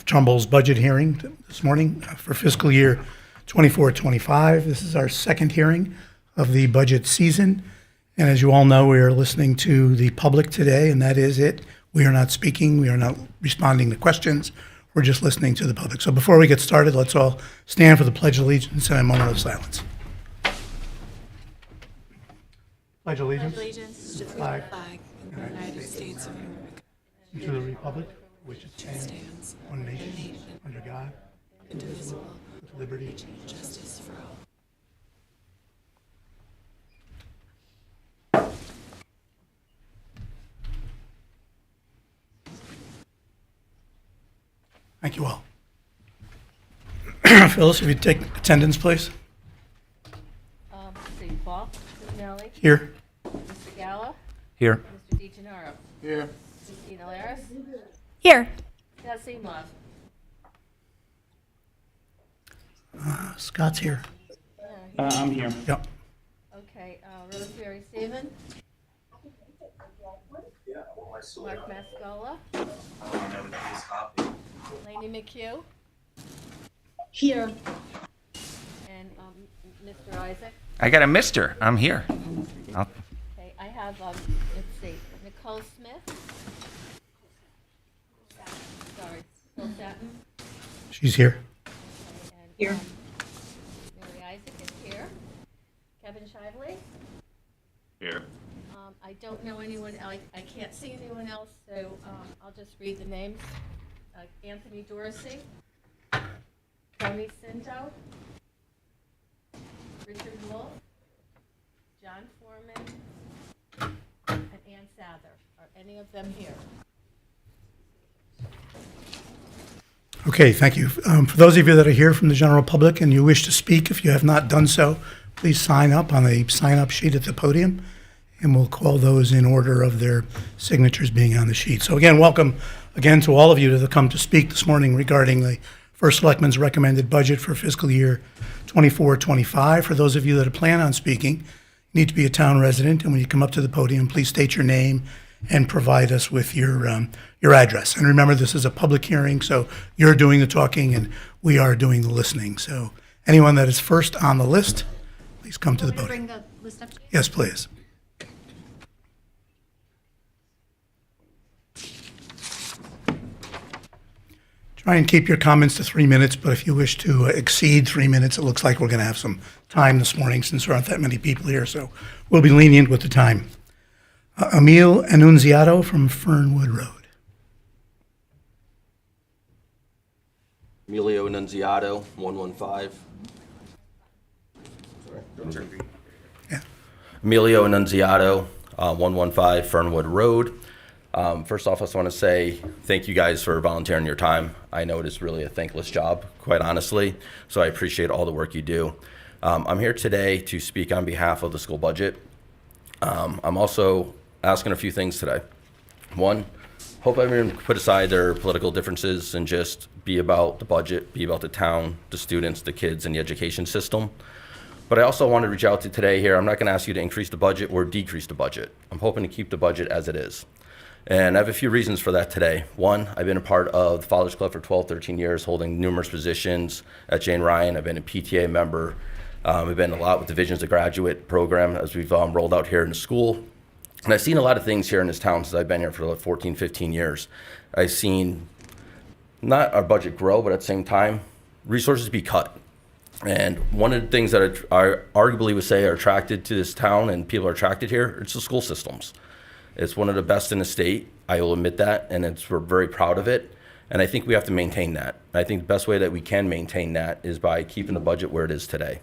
Trumbull's budget hearing this morning for fiscal year 24-25. This is our second hearing of the budget season. And as you all know, we are listening to the public today, and that is it. We are not speaking. We are not responding to questions. We're just listening to the public. So before we get started, let's all stand for the Pledge of Allegiance and a moment of silence. Pledge allegiance Allegiance to the Flag. flag of the United States of America, to the republic which stands stands one nation under God, indivisible, with liberty. and justice for all. Thank you all. Phyllis, if you take attendance, please. Let's see, Paul Cusinelli, Here. Mr. Gallo, Here. Mr. DeGennaro. Here. Christina Laris, Here. Scott Seymour. Scott's here. I'm here. Yep. Okay, Rosemary Stephen. Mark Mascola. Laney McHugh. Here. And Mr. Isaac. I got a mister. I'm here. Okay, I have, let's see, Nicole Smith. Sorry, Phil Satin. She's here. And, Here. Mary Isaac is here. Kevin Shively. Here. I don't know anyone, I can't see anyone else, so I'll just read the names. Anthony Dorsey, Tony Cinto, Richard Wolf, John Foreman, and Ann Sather. Are any of them here? Okay, thank you. For those of you that are here from the general public and you wish to speak, if you have not done so, please sign up on the sign-up sheet at the podium, and we'll call those in order of their signatures being on the sheet. So again, welcome again to all of you to come to speak this morning regarding the First Selectman's recommended budget for fiscal year 24-25. For those of you that plan on speaking, you need to be a town resident, and when you come up to the podium, please state your name and provide us with your address. And remember, this is a public hearing, so you're doing the talking and we are doing the listening. So anyone that is first on the list, please come to the podium. Bring the list up. Yes, please. Try and keep your comments to 3 minutes, but if you wish to exceed 3 minutes, it looks like we're going to have some time this morning since there aren't that many people here, so we'll be lenient with the time. Emil Annunziato from Fernwood Road. Emilio Annunziato, 115. Yeah. Emilio Annunziato, 115 Fernwood Road. First off, I just want to say thank you guys for volunteering your time. I know it is really a thankless job, quite honestly, so I appreciate all the work you do. I'm here today to speak on behalf of the school budget. I'm also asking a few things today. One, hope everyone can put aside their political differences and just be about the budget, be about the town, the students, the kids, and the education system. But I also want to reach out to today here. I'm not going to ask you to increase the budget or decrease the budget. I'm hoping to keep the budget as it is. And I have a few reasons for that today. One, I've been a part of the Fathers Club for 12, 13 years, holding numerous positions at Jane Ryan. I've been a PTA member. I've been a lot with the Visions of Graduate program as we've rolled out here in the school. And I've seen a lot of things here in this town since I've been here for like 14, 15 years. I've seen not our budget grow, but at the same time, resources be cut. And one of the things that I arguably would say are attracted to this town and people are attracted here, it's the school systems. It's one of the best in the state. I will admit that, and we're very proud of it. And I think we have to maintain that. I think the best way that we can maintain that is by keeping the budget where it is today.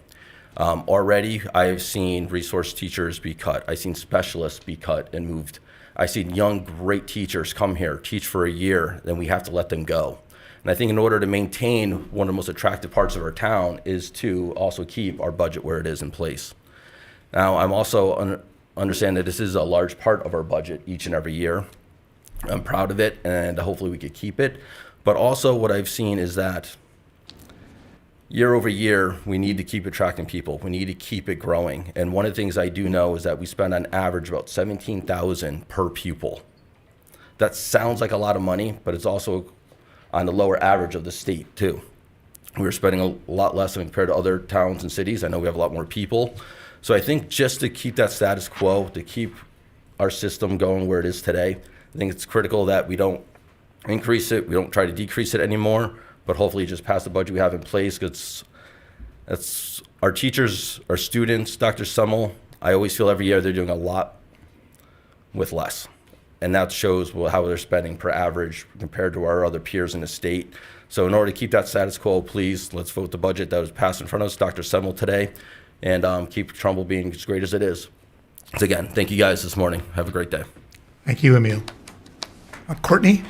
Already, I've seen resource teachers be cut. I've seen specialists be cut and moved. I've seen young, great teachers come here, teach for a year, then we have to let them go. And I think in order to maintain one of the most attractive parts of our town is to also keep our budget where it is in place. Now, I'm also understand that this is a large part of our budget each and every year. I'm proud of it, and hopefully we could keep it. But also what I've seen is that year over year, we need to keep attracting people. We need to keep it growing. And one of the things I do know is that we spend on average about $17,000 per pupil. That sounds like a lot of money, but it's also on the lower average of the state too. We're spending a lot less than compared to other towns and cities. I know we have a lot more people. So I think just to keep that status quo, to keep our system going where it is today, I think it's critical that we don't increase it, we don't try to decrease it anymore, but hopefully just pass the budget we have in place, because that's our teachers, our students, Dr. Summel, I always feel every year they're doing a lot with less. And that shows how they're spending per average compared to our other peers in the state. So in order to keep that status quo, please, let's vote the budget that was passed in front of us, Dr. Summel today, and keep Trumbull being as great as it is. So again, thank you guys this morning. Have a great day. Thank you, Emil. Courtney?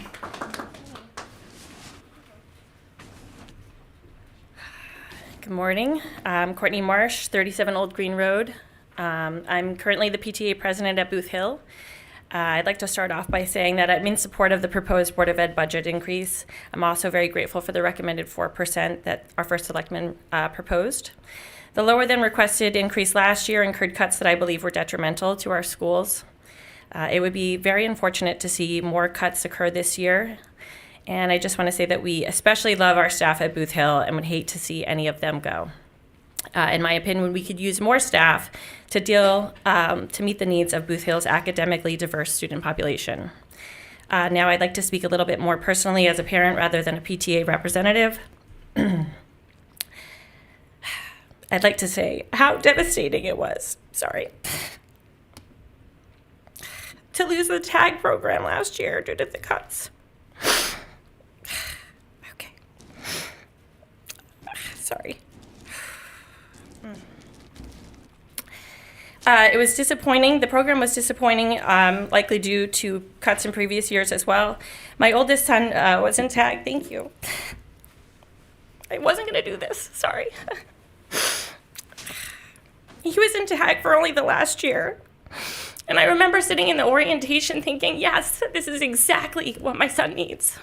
Good morning. I'm Courtney Marsh, 37 Old Green Road. I'm currently the PTA president at Booth Hill. I'd like to start off by saying that I'm in support of the proposed Board of Ed budget increase. I'm also very grateful for the recommended 4% that our first selectman proposed. The lower than requested increase last year incurred cuts that I believe were detrimental to our schools. It would be very unfortunate to see more cuts occur this year. And I just want to say that we especially love our staff at Booth Hill and would hate to see any of them go. In my opinion, we could use more staff to meet the needs of Booth Hill's academically diverse student population. Now I'd like to speak a little bit more personally as a parent rather than a PTA representative. I'd like to say how devastating it was, to lose the TAG program last year due to the cuts. Okay. Sorry. It was disappointing. The program was disappointing, likely due to cuts in previous years as well. My oldest son was in TAG. Thank you. I wasn't going to do this. Sorry. He was in TAG for only the last year. And I remember sitting in the orientation thinking, yes, this is exactly what my son needs.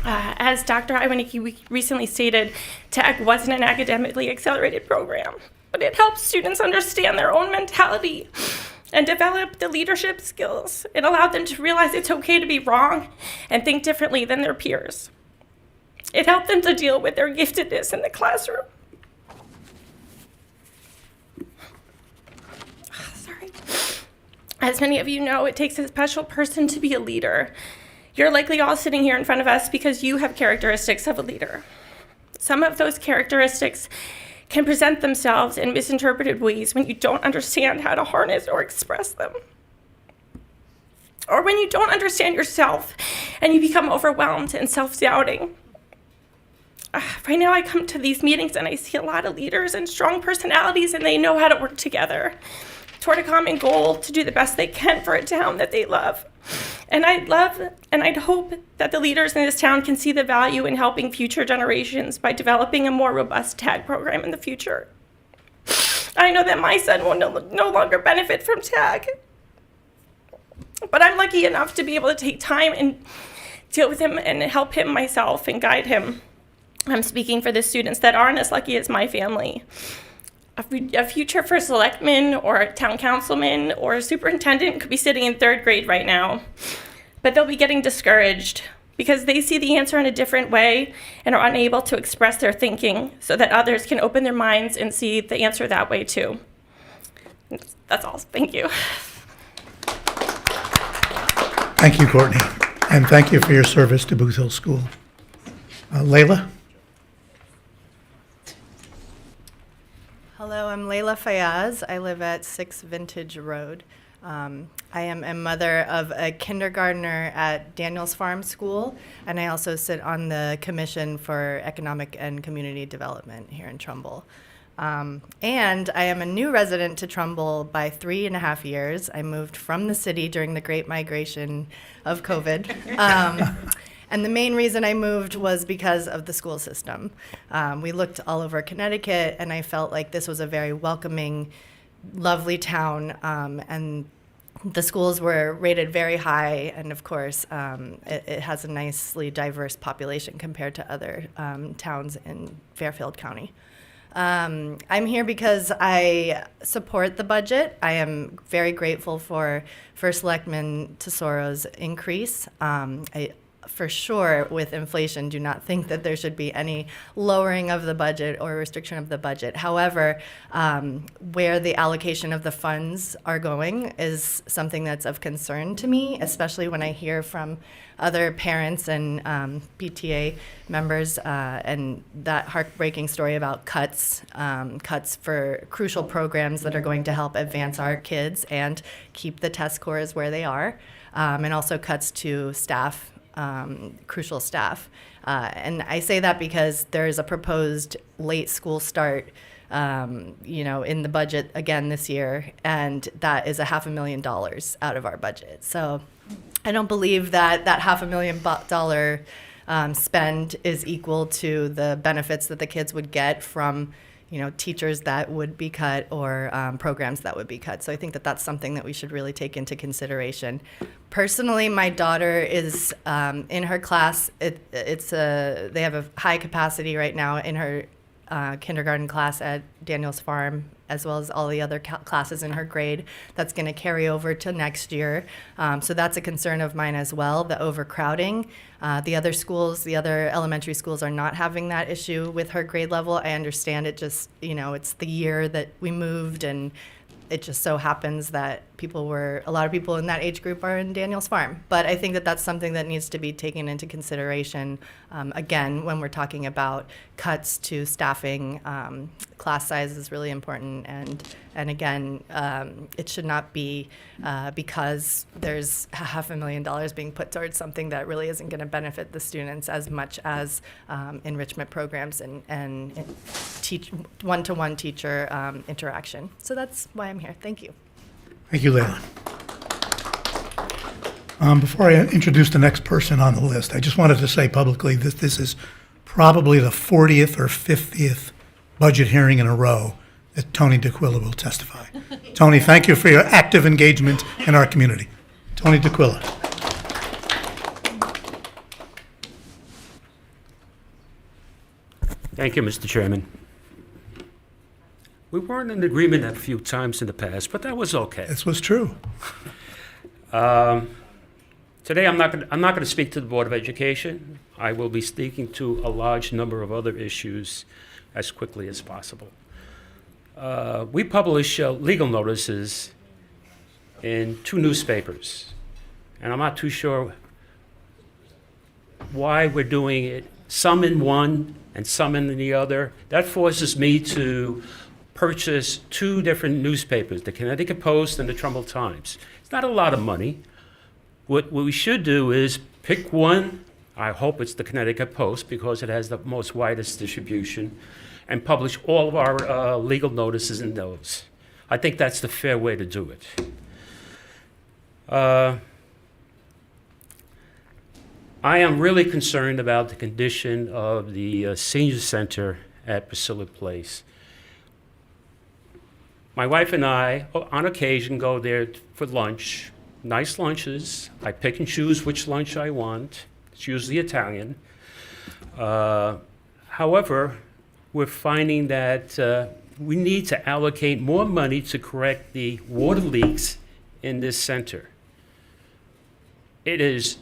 As Dr. Iwanicki recently stated, TAG wasn't an academically accelerated program, but it helps students understand their own mentality and develop the leadership skills. It allowed them to realize it's okay to be wrong and think differently than their peers. It helped them to deal with their giftedness in the classroom. As many of you know, it takes a special person to be a leader. You're likely all sitting here in front of us because you have characteristics of a leader. Some of those characteristics can present themselves in misinterpreted ways when you don't understand how to harness or express them. Or when you don't understand yourself and you become overwhelmed and self-doubting. Right now I come to these meetings and I see a lot of leaders and strong personalities, and they know how to work together toward a common goal to do the best they can for a town that they love. And I'd hope that the leaders in this town can see the value in helping future generations by developing a more robust TAG program in the future. I know that my son will no longer benefit from TAG, but I'm lucky enough to be able to take time and deal with him and help him myself and guide him. I'm speaking for the students that aren't as lucky as my family. A future first selectman or a town councilman or a superintendent could be sitting in third grade right now, but they'll be getting discouraged because they see the answer in a different way and are unable to express their thinking so that others can open their minds and see the answer that way too. That's all. Thank you. Thank you, Courtney. And thank you for your service to Booth Hill School. Layla? Hello, I'm Layla Fayaz. I live at 6 Vintage Road. I am a mother of a kindergartner at Daniels Farm School, and I also sit on the Commission for Economic and Community Development here in Trumbull. And I am a new resident to Trumbull by 3.5 years. I moved from the city during the Great Migration of COVID. And the main reason I moved was because of the school system. We looked all over Connecticut, and I felt like this was a very welcoming, lovely town, and the schools were rated very high, and of course, it has a nicely diverse population compared to other towns in Fairfield County. I'm here because I support the budget. I am very grateful for First Selectman Tesoro's increase. I, for sure, with inflation, do not think that there should be any lowering of the budget or restriction of the budget. However, where the allocation of the funds are going is something that's of concern to me, especially when I hear from other parents and PTA members and that heartbreaking story about cuts for crucial programs that are going to help advance our kids and keep the test scores where they are, and also cuts to staff. Crucial staff. And I say that because there's a proposed late school start, in the budget again this year, and that is $500,000 out of our budget. So I don't believe that $500,000 spend is equal to the benefits that the kids would get from teachers that would be cut or programs that would be cut. So I think that that's something that we should really take into consideration. Personally, my daughter is in her class. They have a high capacity right now in her kindergarten class at Daniels Farm, as well as all the other classes in her grade. That's going to carry over to next year. So that's a concern of mine as well, the overcrowding. The other schools, the other elementary schools are not having that issue with her grade level. I understand it just, it's the year that we moved, and it just so happens that a lot of people in that age group are in Daniels Farm. But I think that that's something that needs to be taken into consideration, again, when we're talking about cuts to staffing. Class size is really important, and again, it should not be because there's $500,000 being put towards something that really isn't going to benefit the students as much as enrichment programs and one-to-one teacher interaction. So that's why I'm here. Thank you. Thank you, Leila. Before I introduce the next person on the list, I just wanted to say publicly that this is probably the 40th or 50th budget hearing in a row that Tony D'Aquila will testify. Tony, thank you for your active engagement in our community. Tony D'Aquila. Thank you, Mr. Chairman. We weren't in agreement a few times in the past, but that was okay. This was true. Today, I'm not going to speak to the Board of Education. I will be speaking to a large number of other issues as quickly as possible. We publish legal notices in 2 newspapers, and I'm not too sure why we're doing it, some in one and some in the other. That forces me to purchase 2 different newspapers, the Connecticut Post and the Trumbull Times. It's not a lot of money. What we should do is pick one. I hope it's the Connecticut Post because it has the most widest distribution, and publish all of our legal notices in those. I think that's the fair way to do it. I am really concerned about the condition of the senior center at Priscilla Place. My wife and I, on occasion, go there for lunch. Nice lunches. I pick and choose which lunch I want. It's usually Italian. However, we're finding that we need to allocate more money to correct the water leaks in this center. This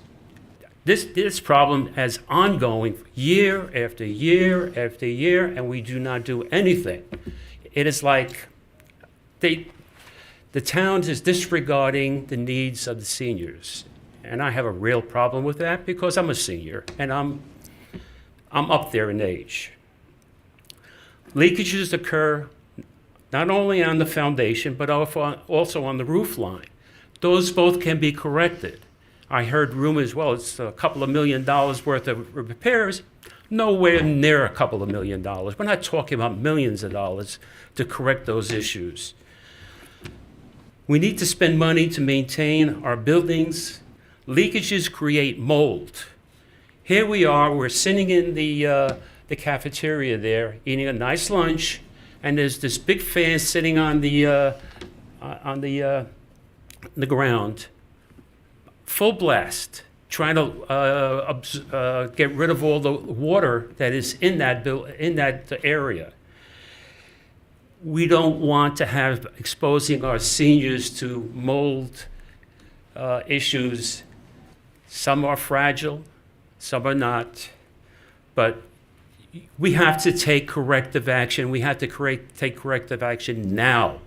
problem is ongoing year after year after year, and we do not do anything. It is like the town is disregarding the needs of the seniors. And I have a real problem with that because I'm a senior and I'm up there in age. Leakages occur not only on the foundation, but also on the roof line. Those both can be corrected. I heard rumors, well, it's a couple of $1 million worth of repairs. Nowhere near a couple of $1 million. We're not talking about millions of dollars to correct those issues. We need to spend money to maintain our buildings. Leakages create mold. Here we are, we're sitting in the cafeteria there, eating a nice lunch, and there's this big fan sitting on the ground, full blast, trying to get rid of all the water that is in that area. We don't want to have exposing our seniors to mold issues. Some are fragile, some are not, but we have to take corrective action. We have to take corrective action now.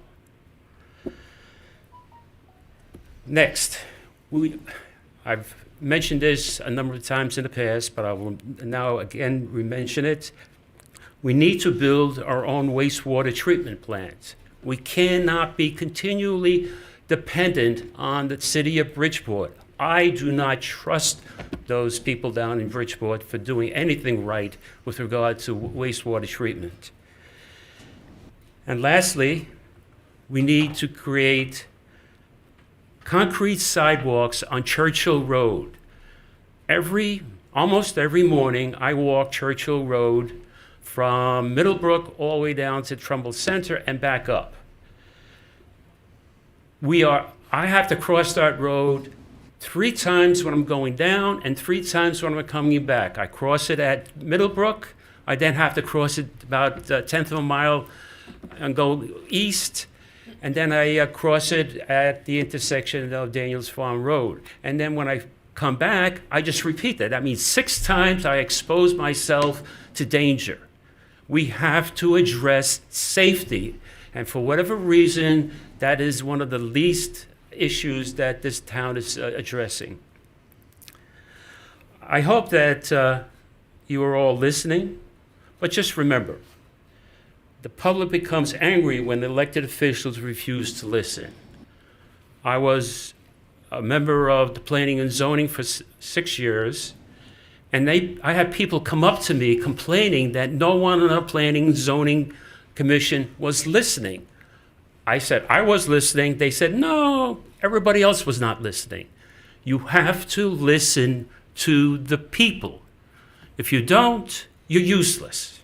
Next, I've mentioned this a number of times in the past, but I will now again mention it. We need to build our own wastewater treatment plants. We cannot be continually dependent on the city of Bridgeport. I do not trust those people down in Bridgeport for doing anything right with regard to wastewater treatment. And lastly, we need to create concrete sidewalks on Churchill Road. Almost every morning, I walk Churchill Road from Middlebrook all the way down to Trumbull Center and back up. I have to cross that road 3 times when I'm going down and 3 times when I'm coming back. I cross it at Middlebrook. I then have to cross it about a tenth of a mile and go east. And then I cross it at the intersection of Daniels Farm Road. And then when I come back, I just repeat that. That means 6 times I expose myself to danger. We have to address safety. And for whatever reason, that is one of the least issues that this town is addressing. I hope that you are all listening, but just remember, the public becomes angry when elected officials refuse to listen. I was a member of the Planning and Zoning for 6 years, and I had people come up to me complaining that no one on the Planning and Zoning Commission was listening. I said, I was listening. They said, no, everybody else was not listening. You have to listen to the people. If you don't, you're useless.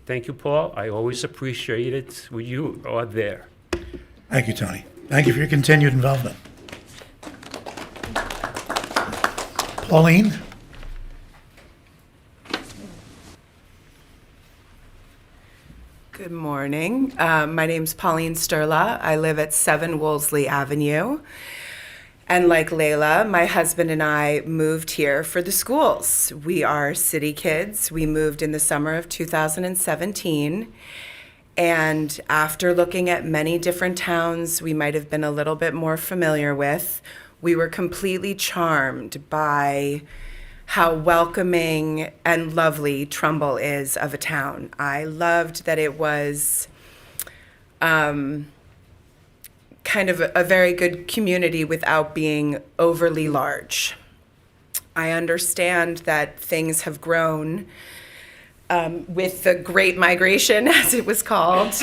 Thank you, Paul. I always appreciate it when you are there. Thank you, Tony. Thank you for your continued involvement. Pauline? Good morning. My name's Pauline Sturla. I live at 7 Wolseley Avenue. And like Layla, my husband and I moved here for the schools. We are city kids. We moved in the summer of 2017. And after looking at many different towns we might have been a little bit more familiar with, we were completely charmed by how welcoming and lovely Trumbull is of a town. I loved that it was kind of a very good community without being overly large. I understand that things have grown with the Great Migration, as it was called,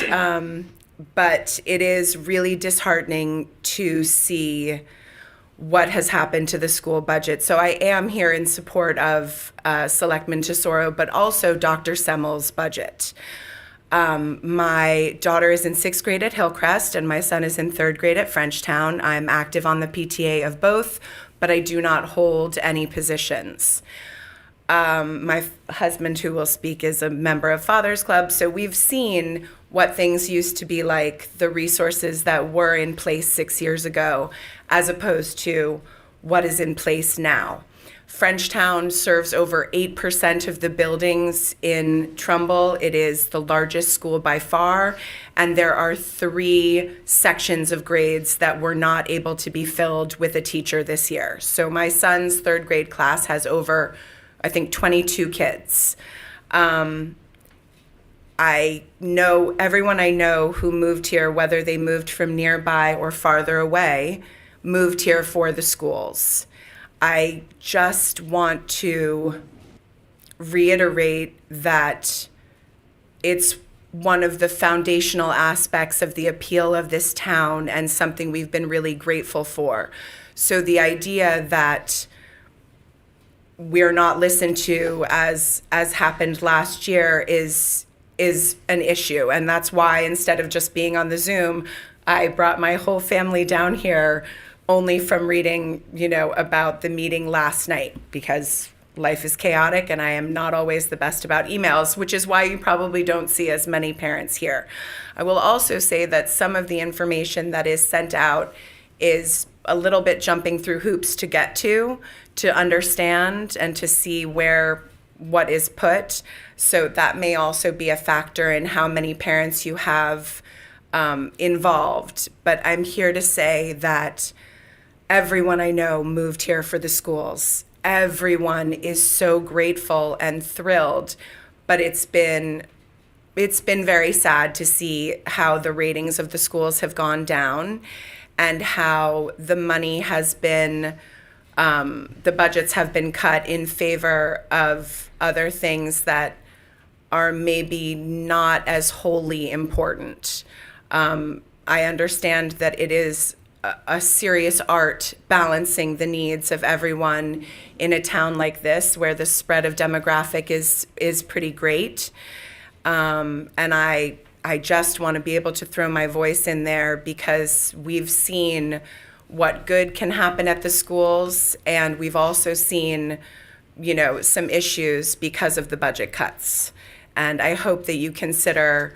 but it is really disheartening to see what has happened to the school budget. So I am here in support of Selectman Tesoro, but also Dr. Semmel's budget. My daughter is in 6th grade at Hillcrest, and my son is in 3rd grade at Frenchtown. I'm active on the PTA of both, but I do not hold any positions. My husband, who will speak, is a member of Father's Club, so we've seen what things used to be like, the resources that were in place 6 years ago, as opposed to what is in place now. Frenchtown serves over 8% of the buildings in Trumbull. It is the largest school by far, and there are 3 sections of grades that were not able to be filled with a teacher this year. So my son's 3rd grade class has over, I think, 22 kids. I know everyone I know who moved here, whether they moved from nearby or farther away, moved here for the schools. I just want to reiterate that it's one of the foundational aspects of the appeal of this town and something we've been really grateful for. So the idea that we're not listened to, as happened last year, is an issue. And that's why, instead of just being on the Zoom, I brought my whole family down here only from reading, about the meeting last night, because life is chaotic and I am not always the best about emails, which is why you probably don't see as many parents here. I will also say that some of the information that is sent out is a little bit jumping through hoops to get to understand and to see what is put. So that may also be a factor in how many parents you have involved. But I'm here to say that everyone I know moved here for the schools. Everyone is so grateful and thrilled, but it's been very sad to see how the ratings of the schools have gone down and how the money has been, the budgets have been cut in favor of other things that are maybe not as wholly important. I understand that it is a serious art balancing the needs of everyone in a town like this where the spread of demographic is pretty great. And I just want to be able to throw my voice in there because we've seen what good can happen at the schools, and we've also seen, some issues because of the budget cuts. And I hope that you consider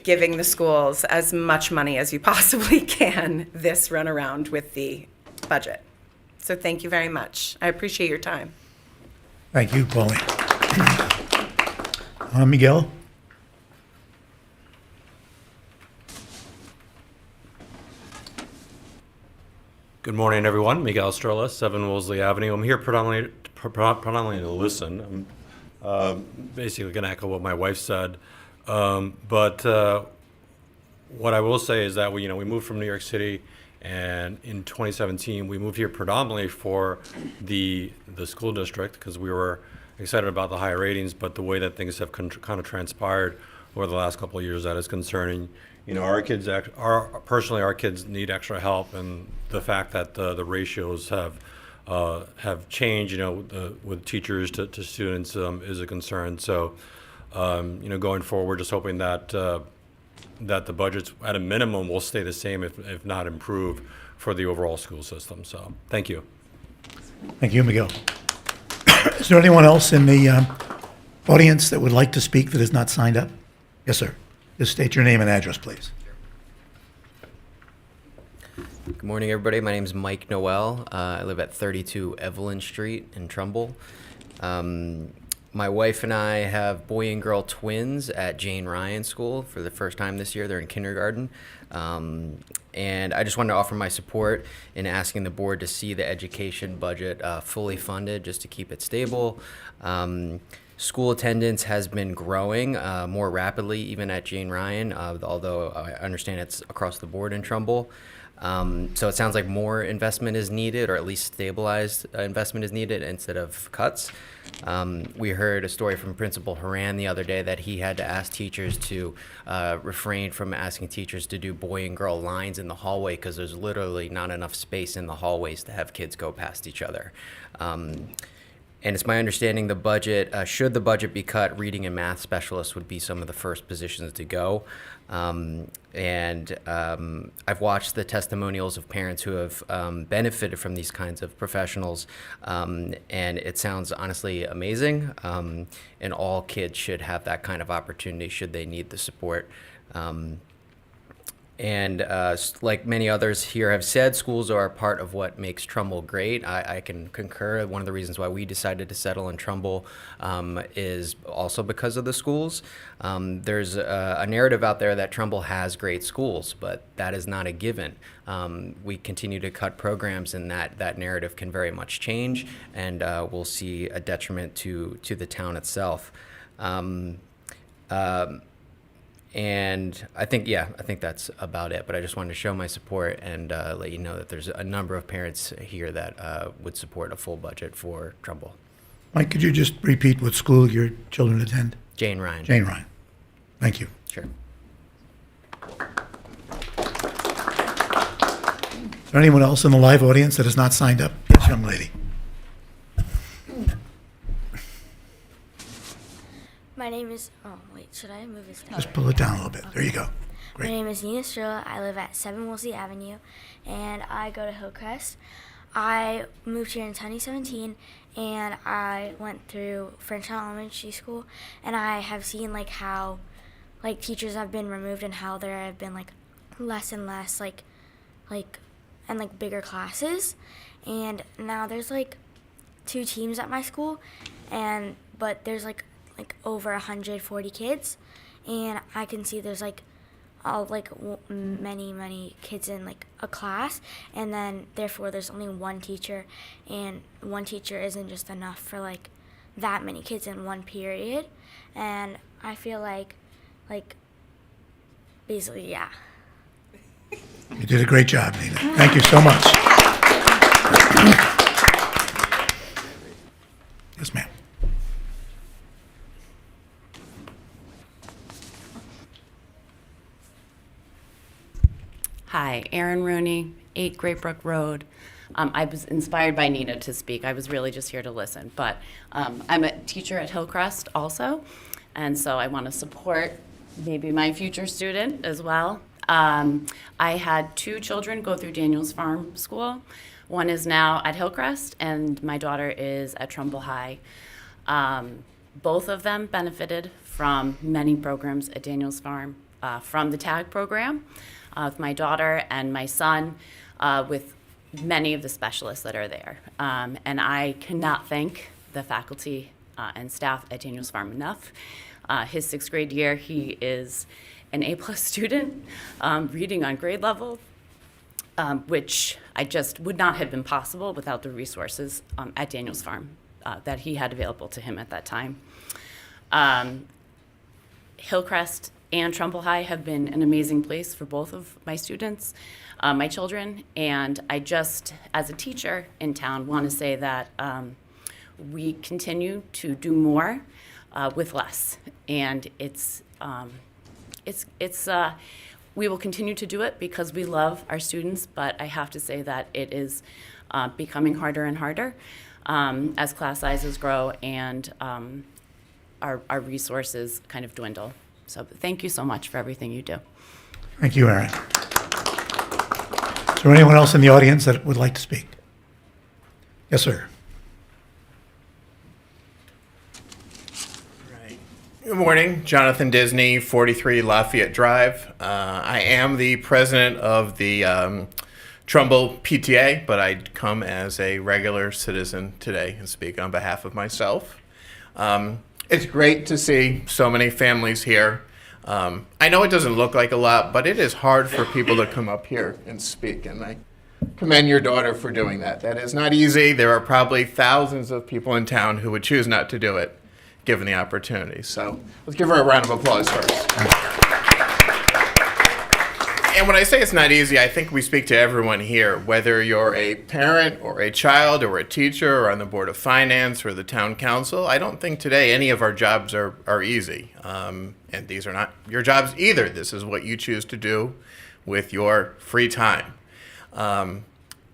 giving the schools as much money as you possibly can this run around with the budget. So thank you very much. I appreciate your time. Thank you, Pauline. Miguel? Good morning, everyone. Miguel Estrella, 7 Wolseley Avenue. I'm here predominantly to listen. I'm basically going to echo what my wife said. But what I will say is that we moved from New York City, and in 2017 we moved here predominantly for the school district because we were excited about the higher ratings. But the way that things have kind of transpired over the last couple of years, that is concerning. Our kids, our kids need extra help, and the fact that the ratios have changed, with teachers to students is a concern. So, going forward, we're just hoping that that the budgets at a minimum will stay the same, if not improve, for the overall school system. So, thank you. Thank you, Miguel. Is there anyone else in the audience that would like to speak that is not signed up? Yes, sir. Just state your name and address, please. Good morning, everybody. My name is Mike Noel. I live at 32 Evelyn Street in Trumbull. My wife and I have boy and girl twins at Jane Ryan School for the first time this year. They're in kindergarten. And I just wanted to offer my support in asking the board to see the education budget fully funded just to keep it stable. School attendance has been growing more rapidly even at Jane Ryan, although I understand it's across the board in Trumbull. So it sounds like more investment is needed, or at least stabilized investment is needed instead of cuts. We heard a story from Principal Haran the other day that he had to ask teachers to refrain from asking teachers to do boy and girl lines in the hallway because there's literally not enough space in the hallways to have kids go past each other. And it's my understanding the budget, should the budget be cut, reading and math specialists would be some of the first positions to go. I've watched the testimonials of parents who have benefited from these kinds of professionals, and it sounds honestly amazing. And all kids should have that kind of opportunity should they need the support. Like many others here have said, schools are part of what makes Trumbull great. I can concur. One of the reasons why we decided to settle in Trumbull is also because of the schools. There's a narrative out there that Trumbull has great schools, but that is not a given. We continue to cut programs, and that narrative can very much change, and we'll see a detriment to the town itself. And I think that's about it. But I just wanted to show my support and let you know that there's a number of parents here that would support a full budget for Trumbull. Mike, could you just repeat what school your children attend? Jane Ryan. Jane Ryan. Thank you. Sure. Is there anyone else in the live audience that has not signed up? Yes, young lady. My name is, should I move this down? Just pull it down a little bit. There you go. My Great. name is Nina Strilla. I live at 7 Wolseley Avenue, and I go to Hillcrest. I moved here in 2017, and I went through Frenchtown Elementary School, and I have seen like how like teachers have been removed and how there have been like less and less and like bigger classes, and now there's like 2 teams at my school, but there's like over 140 kids, and I can see there's like many kids in like a class, and then therefore there's only one teacher, and one teacher isn't just enough for like that many kids in one period, and I feel like basically, yeah. You did a great job, Nina. Thank you so much. Yes, ma'am. Hi, Erin Rooney, 8 Great Brook Road. I was inspired by Nina to speak. I was really just here to listen. But I'm a teacher at Hillcrest also, and so I want to support maybe my future student as well. I had 2 children go through Daniels Farm School. One is now at Hillcrest, and my daughter is at Trumbull High. Both of them benefited from many programs at Daniels Farm, from the TAG program, with my daughter and my son, with many of the specialists that are there. And I cannot thank the faculty and staff at Daniels Farm enough. His 6th grade year, he is an A+ student, reading on grade level, which I just would not have been possible without the resources at Daniels Farm that he had available to him at that time. Hillcrest and Trumbull High have been an amazing place for both of my students, my children, and I just, as a teacher in town, want to say that we continue to do more with less, and we will continue to do it because we love our students, but I have to say that it is becoming harder and harder as class sizes grow and our resources kind of dwindle. So thank you so much for everything you do. Thank you, Erin. Is there anyone else in the audience that would like to speak? Yes, sir. Good morning, Jonathan Disney, 43 Lafayette Drive. I am the president of the Trumbull PTA, but I come as a regular citizen today and speak on behalf of myself. It's great to see so many families here. I know it doesn't look like a lot, but it is hard for people to come up here and speak, and I commend your daughter for doing that. That is not easy. There are probably thousands of people in town who would choose not to do it, given the opportunity. So let's give her a round of applause first. And when I say it's not easy, I think we speak to everyone here, whether you're a parent or a child or a teacher or on the Board of Finance or the Town Council. I don't think today any of our jobs are easy. And these are not your jobs either. This is what you choose to do with your free time.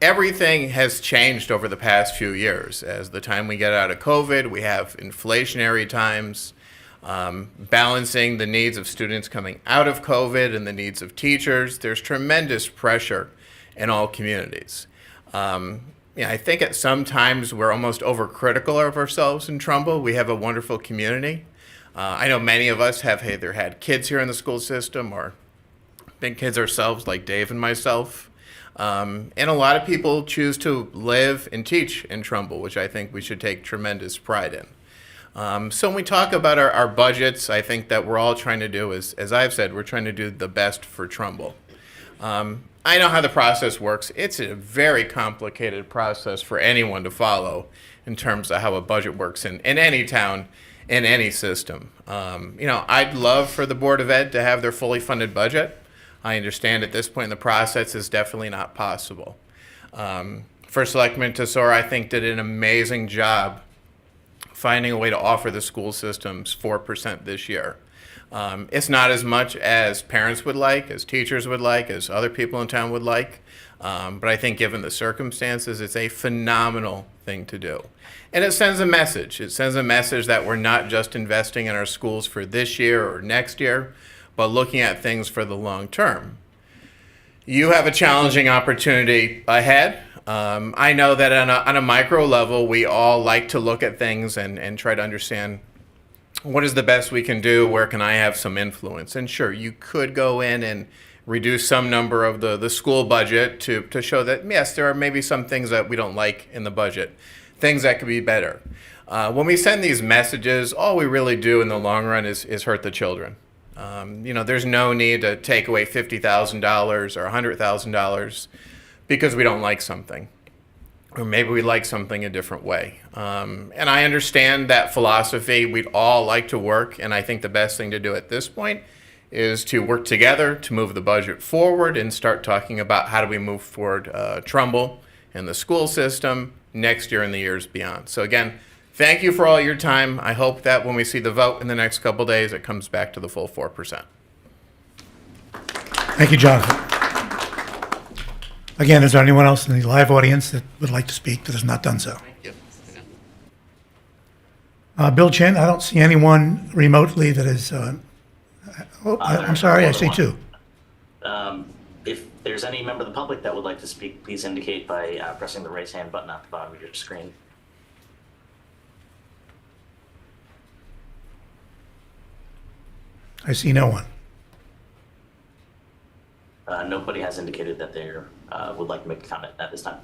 Everything has changed over the past few years. As the time we get out of COVID, we have inflationary times, balancing the needs of students coming out of COVID and the needs of teachers. There's tremendous pressure in all communities. I think at some times we're almost overcritical of ourselves in Trumbull. We have a wonderful community. I know many of us have either had kids here in the school system or been kids ourselves, like Dave and myself. And a lot of people choose to live and teach in Trumbull, which I think we should take tremendous pride in. So when we talk about our budgets, I think that we're all trying to do is, as I've said, we're trying to do the best for Trumbull. I know how the process works. It's a very complicated process for anyone to follow in terms of how a budget works in any town, in any system. I'd love for the Board of Ed to have their fully funded budget. I understand at this point in the process is definitely not possible. First Selectman Tesoro, I think, did an amazing job finding a way to offer the school systems 4% this year. It's not as much as parents would like, as teachers would like, as other people in town would like. But I think given the circumstances, it's a phenomenal thing to do. And it sends a message. It sends a message that we're not just investing in our schools for this year or next year, but looking at things for the long term. You have a challenging opportunity ahead. I know that on a micro level, we all like to look at things and try to understand what is the best we can do, where can I have some influence. And sure, you could go in and reduce some number of the school budget to show that, yes, there are maybe some things that we don't like in the budget, things that could be better. When we send these messages, all we really do in the long run is hurt the children. There's no need to take away $50,000 or $100,000 because we don't like something, or maybe we like something a different way. And I understand that philosophy. We'd all like to work, and I think the best thing to do at this point is to work together to move the budget forward and start talking about how do we move forward Trumbull and the school system next year and the years beyond. So again, thank you for all your time. I hope that when we see the vote in the next couple days, it comes back to the full 4%. Thank you, Jonathan. Again, is there anyone else in the live audience that would like to speak that has not done so? Bill Chin, I don't see anyone remotely that is, I'm sorry, I see two. If there's any member of the public that would like to speak, please indicate by pressing the raise hand button at the bottom of your screen. I see no one. Nobody has indicated that they would like to make a comment at this time.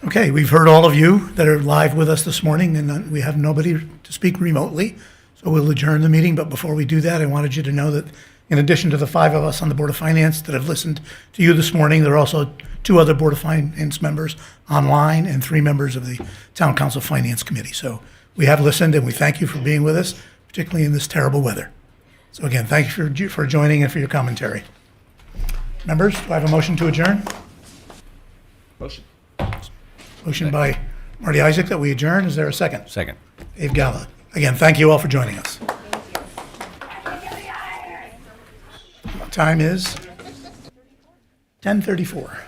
Okay, we've heard all of you that are live with us this morning, and we have nobody to speak remotely, so we'll adjourn the meeting. But before we do that, I wanted you to know that in addition to the 5 of us on the Board of Finance that have listened to you this morning, there are also 2 other Board of Finance members online and 3 members of the Town Council Finance Committee. So we have listened, and we thank you for being with us, particularly in this terrible weather. So again, thank you for joining and for your commentary. Members, do I have a motion to adjourn? Motion. Motion by Marty Isaac that we adjourn. Is there a second? Second. Dave Gala. Again, thank you all for joining us. Time is 10:34.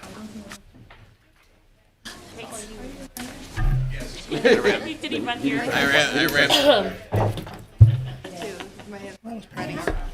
Did he run here? I ran.